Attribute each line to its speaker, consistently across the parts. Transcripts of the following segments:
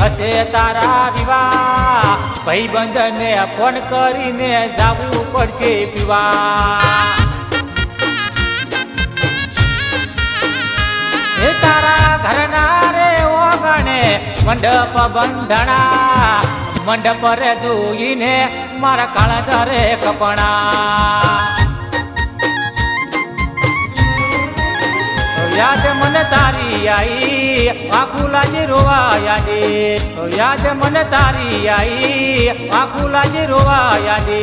Speaker 1: હશે તારા વિવાહ ભાઈબંધને ફોન કરીને જાવું પડશે પીવા એ તારા ઘરના રે ઓગણે મંડપ બંધણા મંડપ રે જોઈને મારા કાળા રે કપણા યાદ મને તારી આઈ આખું લાજી રોવાયા દે યાદ મને તારી આઈ આખું લાજી રોવાયા દે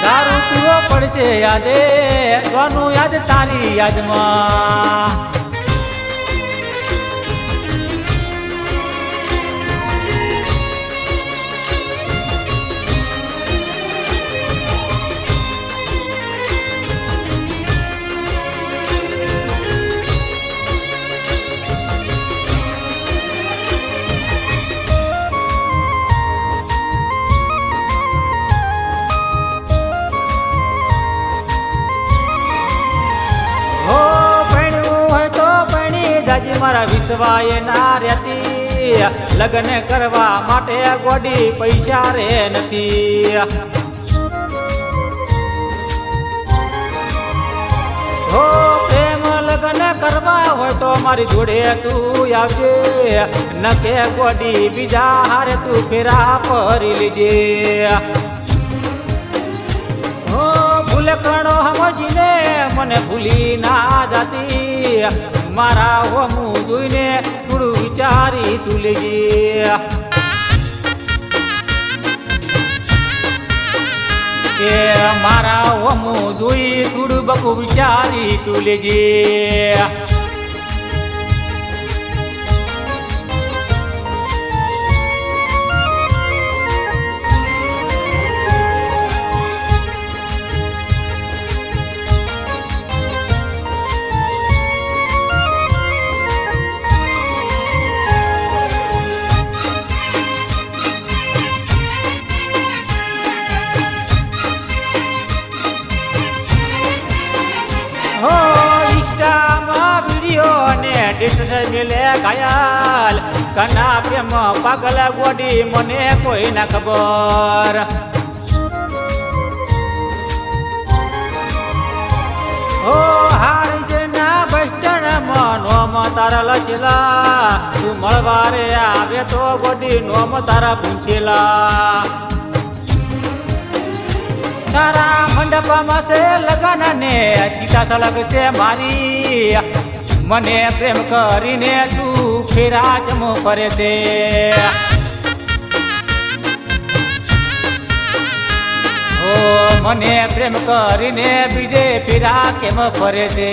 Speaker 1: દારૂ પીવો પડશે યાદે સોનું યાદ તારી યાદમાં મારા વિશ્વાય ના રહેતી લગ્ન કરવા માટે ગોડી પૈસા રે નથી હો પ્રેમ લગ્ન કરવા હોય તો મારી જોડે તું આવજે નકે ગોડી બીજા હારે તું ફેરા ફરી લીજે હો ભૂલકણો સમજીને મને ભૂલી ના જાતી મારા હોમું જોઈને થોડું વિચારી તું લેજે કે મારા હોમું જોઈ થોડું બકું વિચારી તું લેજે મિલે ઘાયલ કના પ્રેમ પાગલ ગોડી મને કોઈ ના ખબર ઓ હારી જેના બસ્ટણ નોમ તારા લચેલા તું મળવારે આવે તો ગોડી નોમ તારા પૂછેલા તારા મંડપમાં છે લગન ને ચિતા સળગ છે મારી મને પ્રેમ કરીને તું ફેરા જમો કરે દે ઓ મને પ્રેમ કરીને બીજે ફેરા કેમ ફરે દે